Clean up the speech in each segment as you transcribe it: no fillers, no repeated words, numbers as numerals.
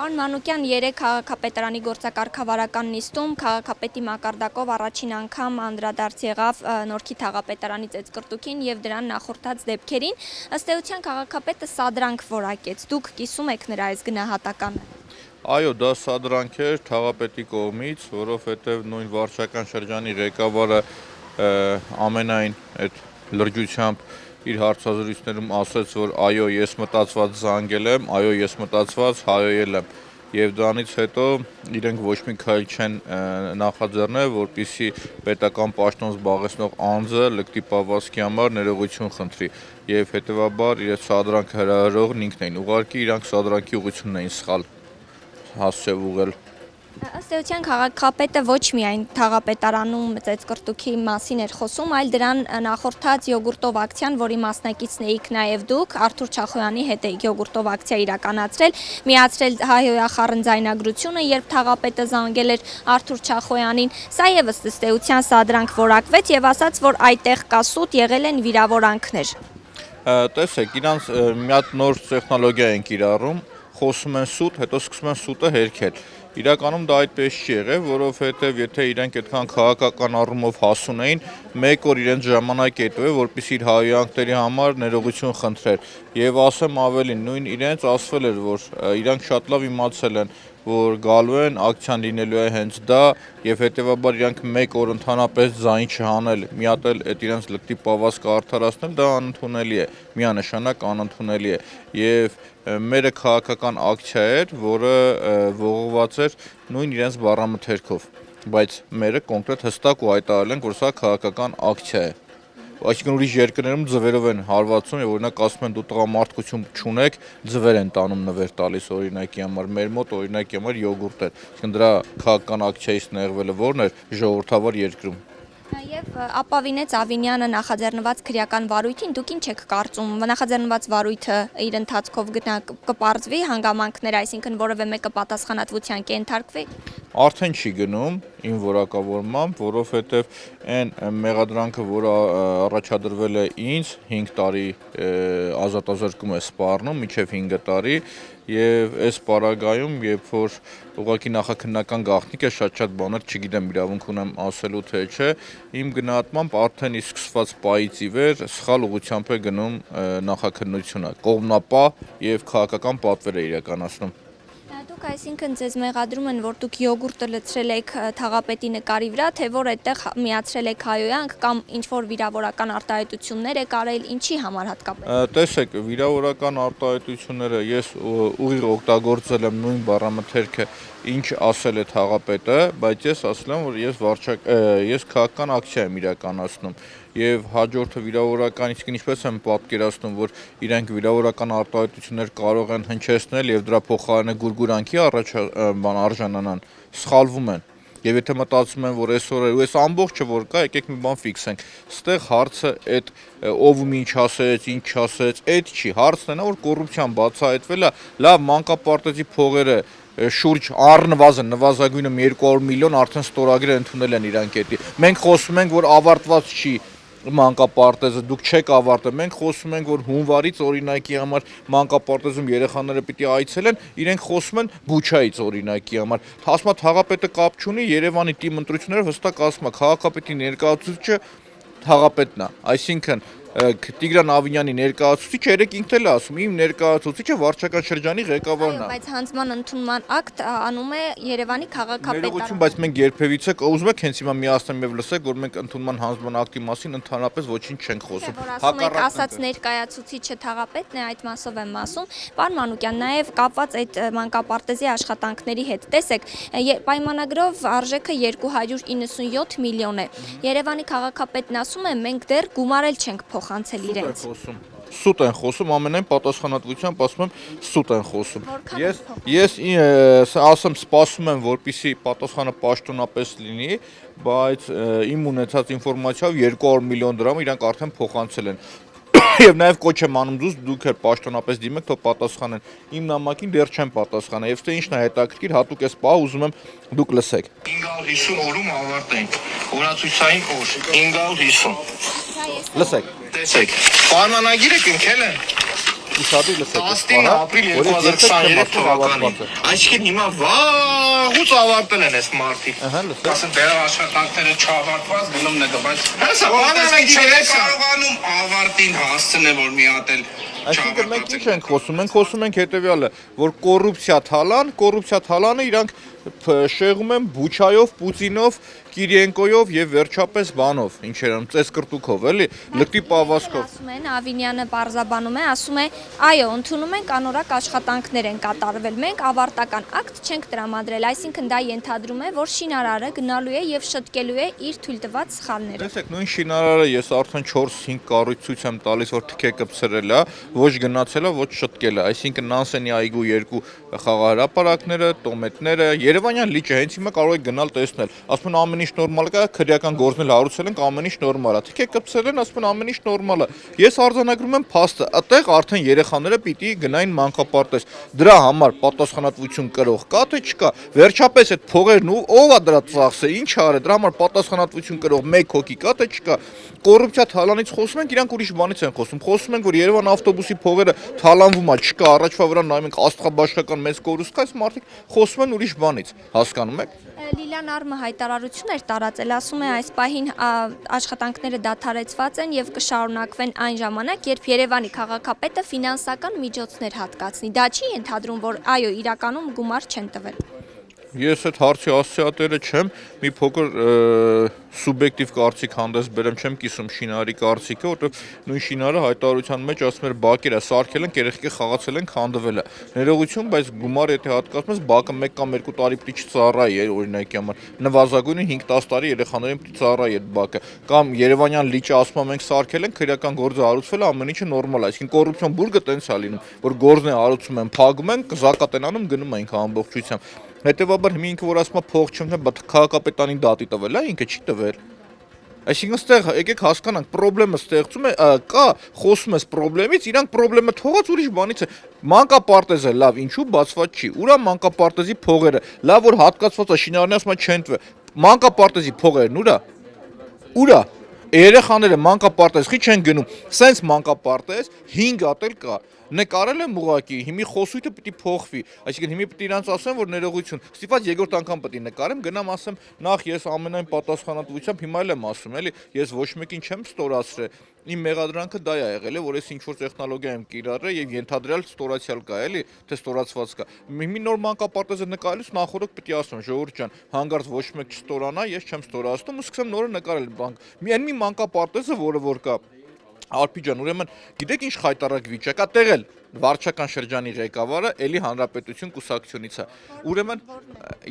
Պարոն Մանուկյան, երեկ քաղաքապետարանի գործակարգավարական նիստում քաղաքապետի մակարդակով առաջին անգամ անդրադարձ եղավ Նորքի թաղապետարանի ծեծկռտուքին եւ դրան նախորդած դեպքերին։ Ըստ էության քաղաքապետը սադրանք որակեց։ Դուք կիսում եք նրա այս գնահատականը։ Այո, դա սադրանք էր թաղապետի կողմից, որովհետեւ նույն վարչական շրջանի ղեկավարը ամենայն այդ լրջությամբ իր հարցազրույցներում ասաց, որ այո, ես մտածված զանգել եմ, այո, ես մտածված հայոյել եմ։ Եվ դրանից հետո իրենք ոչ մի քայլ չեն նախաձեռնել, որպեսզի պետական պաշտոն զբաղեցնող անձը լկտի պահվածքի համար ներողություն խնդրի։ Եվ հետևաբար իր սադրանքը հրահրողն ինքն էին։ Ուղղակի իրանք սադրանքի ուղղությունն էին սխալ հասցեով ուղղել։ Ըստ էության քաղաքապետը ոչ միայն թաղապետարանում ծեծկռտուքի մասին էր խոսում, այլ դրան նախորդած յոգուրտով ակցիան, որի մասնակիցն էիք նաև դուք, Արթուր Չախոյանի հետ էիք յոգուրտով ակցիա իրականացրել, միացրել հայհոյախառն ձայնագրությունը, երբ թաղապետը զանգել էր Արթուր Չախոյանին, սա եւս ըստ էության սադրանք որակվեց եւ ասաց, որ այդտեղ կա սուտ, եղել են վիրավորանքներ։ Տեսեք, իրանց մի հատ նոր տեխնոլոգիա են կիրառում, խոսում են սուտ, հետո սկսում են սուտը հերքել։ Իրականում դա այդպես չի եղել, որովհետև եթե իրենք այդքան քաղաքական առումով հասուն էին, մեկ օր իրենց ժամանակ է տվել, որպեսզի իր հայհոյանքների համար ներողություն խնդրեր։ Եվ ասեմ ավելին, նույն իրենց ասվել էր, որ իրանք շատ լավ իմացել են, որ գալու են, ակցիան լինելու է հենց դա, եւ հետեւաբար իրանք մեկ օր ընդհանրապես ձայն չհանել, մի հատ էլ այդ իրենց լկտի պահվածքը արդարացնել, դա անընդունելի է, միանշանակ անընդունելի է։ Եվ մերը քաղաքական ակցիա էր, որը ողողված էր նույն իրենց բառամթերքով, բայց մերը կոնկրետ հստակ ու հայտարարել են, որ սա քաղաքական ակցիա է։ Այսինքն ուրիշ երկրներում ձվերով են հարվածում եւ օրինակ ասում են դու տղամարդկություն չունեք, ձվեր են տանում նվեր տալիս օրինակի համար, մեր մոտ օրինակի համար յոգուրտ էր։ Այսինքն դրա քաղաքական ակցիայից նեղվելը ո՞րն էր ժողովրդավար երկրում։ Եվ ապավինեց Ավինյանը նախաձեռնված քրեական վարույթին, դուք ինչ եք կարծում, նախաձեռնված վարույթը իր ընթացքով կպարզվի հանգամանքներ, այսինքն որևէ մեկը պատասխանատվության կենթարկվի։ Արդեն չի գնում իմ որակավորմամբ, որովհետև այն մեղադրանքը, որը առաջադրվել է ինձ 5 տարի ազատազրկում է սպառնում, մինչև 5 տարի, եւ այս պարագայում, երբ որ ուղղակի նախաքննական գաղտնիք է, շատ բաներ չգիտեմ, իրավունք ունեմ ասելու թե չէ, իմ գնահատմամբ արդեն իսկ սկսված պահից ի վեր սխալ ուղղությամբ է գնում նախաքննությունը, կողմնապահ եւ քաղաքական պատվեր է իրականացնում։ Դուք այսինքն ձեզ մեղադրում են, որ դուք յոգուրտը լցրել եք թաղապետի նկարի վրա, թե որ այդտեղ միացրել եք հայոյանք կամ ինչ-որ վիրավորական արտահայտություններ եք արել, ինչի համար հատկապես։ Տեսեք, վիրավորական արտահայտությունները ես ուղիղ օգտագործել եմ նույն բառամթերքը, ինչ ասել է թաղապետը, բայց ես ասել եմ, որ ես քաղաքական ակցիա եմ իրականացնում եւ հաջորդը վիրավորական, իսկ ինչպես եմ պատկերացնում, որ իրենք վիրավորական արտահայտություններ կարող են հնչեցնել եւ դրա փոխարենը գուրգուրանքի արժանանան, սխալվում են։ Եվ եթե մտածում են, որ այսօր այս ամբողջը որ կա, եկեք մի բան ֆիքսենք։ Ստեղ հարցը այդ ով ու ինչ ասեց, ինչ ասեց, այդ չի։ Հարցն է, որ կոռուպցիան բացահայտվել է, լավ մանկապարտեզի փողերը շուրջ առնվազն նվազագույնը 200 միլիոն արդեն ստորագրեր ընդունել են իրանք էդի։ Մենք խոսում ենք, որ ավարտված չի մանկապարտեզը, դուք չեք ավարտել, մենք խոսում ենք, որ հունվարից օրինակի համար մանկապարտեզում երեխաները պիտի այցելեն, իրենք խոսում են Բուչայից օրինակի համար։ Ասում է թաղապետը կապ չունի, Երևանի թիմ ընտրությունները հստակ ասում է քաղաքապետի ներկայացուցիչը թաղապետն է, այսինքն Տիգրան Ավինյանի ներկայացուցիչը երեք ինքն էլ ասում, իմ ներկայացուցիչը վարչական շրջանի ղեկավարն է։ Բայց հանձնման ընդունման ակտ անում է Երևանի քաղաքապետարանը։ Բայց մենք երբևիցե ուզում եք հենց հիմա միացնեմ եւ լսեք, որ մենք ընդունման հանձնման ակտի մասին ընդհանրապես ոչինչ չենք խոսում։ Հակառակն ասած ներկայացուցիչը թաղապետն է, այդ մասով եմ ասում։ Պարոն Մանուկյան, նաեւ կապված այդ մանկապարտեզի աշխատանքների հետ, տեսեք, պայմանագրով արժեքը 297 միլիոն է։ Երևանի քաղաքապետն ասում է, մենք դեռ գումարել չենք փոխանցել իրենց։ Սուտ են խոսում, ամենայն պատասխանատվությամբ ասում եմ, սուտ են խոսում։ Ես ասեմ, սպասում եմ, որպեսզի պատասխանը պաշտոնապես լինի, բայց իմ ունեցած ինֆորմացիայով 200 միլիոն դրամ իրանք արդեն փոխանցել են։ Եվ նաև կոչ եմ անում դուք էլ պաշտոնապես դիմեք, թող պատասխանեն։ Իմ նամակին դեռ չեն պատասխանել, եւ թե ինչն է հետաքրքիր, հատուկ էս պահ ուզում եմ դուք լսեք։ 550 օրում ավարտենք, օրացույցային օր, 550։ Լսեք։ Տեսեք, պայմանագիրը կնքել են։ Ուսադի լսեք, 19 ապրիլ 2023 թվականին։ Այսինքն հիմա վաղուց ավարտել են այս մարտիկ։ Ահա, լսեք։ Ասեն դեռ աշխատանքները չավարտված գնումն է գա, բայց հեսա բանը չէ կարողանում ավարտին հասցնել, որ մի հատ էլ Այսինքն մենք ինչ ենք խոսում, մենք խոսում ենք հետևյալը, որ կոռուպցիա թալանը իրանք շեղում են Բուչայով, Պուտինով, Կիրիենկոյով եւ վերջապես բանով, ինչեր են, ծեսկրտուկով, էլի, լկտի պավազքով։ Ասում են, Ավինյանը պարզաբանում է, ասում է, այո, ընդունում ենք անորակ աշխատանքներ են կատարվել, մենք ավարտական ակտ չենք տրամադրել, այսինքն դա ենթադրում է, որ շինարարը գնալու է եւ շտկելու է իր թույլ տված սխալները։ Տեսեք, նույն շինարարը ես արդեն 4-5 կառույց ցույց եմ տալիս, որ թքեկը փսրել է, ոչ գնացել է, ոչ շտկել է, այսինքն Նանսենի այգու երկու խաղահրապարակները, տոմետները, Երևանյան լիճը հենց հիմա կարող եք գնալ տեսնել։ Ասում են ամեն ինչ նորմալ է, քրեական գործն էլ հարուցել ենք, ամեն ինչ նորմալ է։ Թքեկը փսրել են, ասում են ամեն ինչ նորմալ է։ Ես արձանագրում եմ փաստը, այդտեղ արդեն երեխաները պիտի գնային մանկապարտեզ։ Դրա համար պատասխանատվություն կրող կա թե չկա։ Վերջապես այդ փողերն ու ով է դրա ծախսը, ինչ արել, դրա համար պատասխանատվություն կրող մեկ հոգի կա թե չկա։ Կոռուպցիա թալանից խոսում ենք, իրանք ուրիշ բանից են խոսում։ Խոսում ենք, որ Երևան ավտոբուսի փողերը թալանվում է, չկա, առաջվա վրա նայում ենք աստղաբաշխական մեծ կորուստ կա, այս մարդիկ խոսում են ուրիշ բանից, հասկանում եք։ Լիլան Արմը հայտարարություն էր տարածել, ասում է այս պահին աշխատանքները դադարեցված են եւ կշարունակվեն այն ժամանակ, երբ Երևանի քաղաքապետը ֆինանսական միջոցներ հատկացնի։ Դա չի ենթադրում, որ այո, իրականում գումար չեն տվել։ Ես այդ հարցի ասոցիատորը չեմ, մի փոքր սուբյեկտիվ կարծիք հանդես բերեմ, չեմ կիսում շինարարի կարծիքը, որովհետև նույն շինարարը հայտարարության մեջ ասում էր բակերը սարքել են, երեխեքի խաղացել են, քանդվել է։ Ներողություն, բայց գումար եթե հատկացնես, բակը 1 կամ 2 տարի պիտի չծառայի, օրինակի համար։ Նվազագույնը 5-10 տարի երեխաներին պիտի ծառայի այդ բակը։ Կամ Երևանյան լիճը ասում եմ մենք սարքել ենք, քրեական գործը հարուցվել է, ամեն ինչը նորմալ է։ Այսինքն կոռուպցիոն բուրգը տենց է լինում, որ գործն է հարուցում են, փակում են, զակատենանում գնում ենք ամբողջությամբ։ Հետևաբար հիմա ինքը որ ասում է փող չեմ, բայց քաղաքապետանին դատի տվել է, ինքը չի տվել։ Այսինքն ստեղ եկեք հասկանանք, խնդրեմը ստեղծում է, կա, խոսում ես խնդրեմից, իրանք խնդրեմը թողած ուրիշ բանից է։ Մանկապարտեզը լավ, ինչու բացված չի։ Ուրա մանկապարտեզի փողերը, լավ որ հատկացված է, շինարարները ասում են չեն տվել։ Մանկապարտեզի փողերն ուրա։ Երեխաները մանկապարտեզի չեն գնում։ Սենց մանկապարտեզ 5 հատ էլ կա։ Նկարել եմ ուղակի, հիմի խոսույթը պիտի փոխվի, այսինքն հիմի պիտի իրանց ասեմ, որ ներողություն, ստիպված երկրորդ անգամ պիտի նկարեմ, գնամ ասեմ, նախ ես ամենայն պատասխանատվությամբ հիմա էլ եմ ասում, էլի, ես ոչ մեկին չեմ ստորացրել, իմ մեղադրանքը դա է եղել, որ ես ինչ-որ տեխնոլոգիա եմ կիրառել եւ ենթադրյալ ստորացյալ կա, էլի, թե ստորացված կա։ Մի նոր մանկապարտեզը նկարելուց նախորդ պիտի ասեմ, ժողովուրդ ջան, հանգարց ոչ մեկ չստորանա, ես չեմ ստորացնում ու սկսեմ նորը նկարել բանկ։ Մի մանկապարտեզը, որը որ կա Արփի ջան, ուրեմն գիտեք ինչ խայտարակ վիճակ է տեղել վարչական շրջանի ղեկավարը էլի հանրապետություն կուսակցությունից է։ Ուրեմն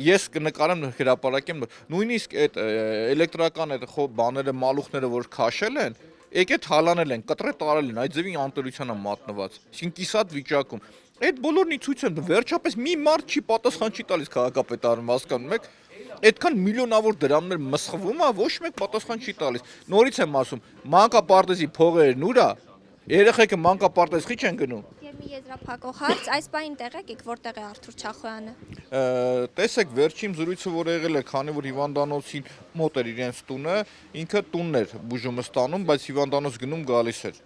ես կնկարեմ հրապարակեմ նույնիսկ այդ էլեկտրական այդ բաները մալուխները որ քաշել են, եկեք հալանել են, կտրե տարել են, այդ ձևի անտերության է մատնված։ Այսինքն կիսատ վիճակում։ Այդ բոլորն ի ցույց եմ տա, վերջապես մի մարդ չի պատասխան չի տալիս քաղաքապետարանը, հասկանում եք։ Այդքան միլիոնավոր դրամներ մսխվում է, ոչ մեկ պատասխան չի տալիս։ Նորից եմ ասում, մանկապարտեզի փողերն ուրա, երեխեքը մանկապարտեզի չեն գնում։ Եվ մի եզրափակող հարց, այս պահին տեղեկ եք որտեղ է Արթուր Չախոյանը։ Տեսեք, վերջին զրույցը որ եղել է, քանի որ հիվանդանոցին մոտ էր իրենց տունը, ինքը տունն էր բուժումը ստանում, բայց հիվանդանոց գնում գալիս էր։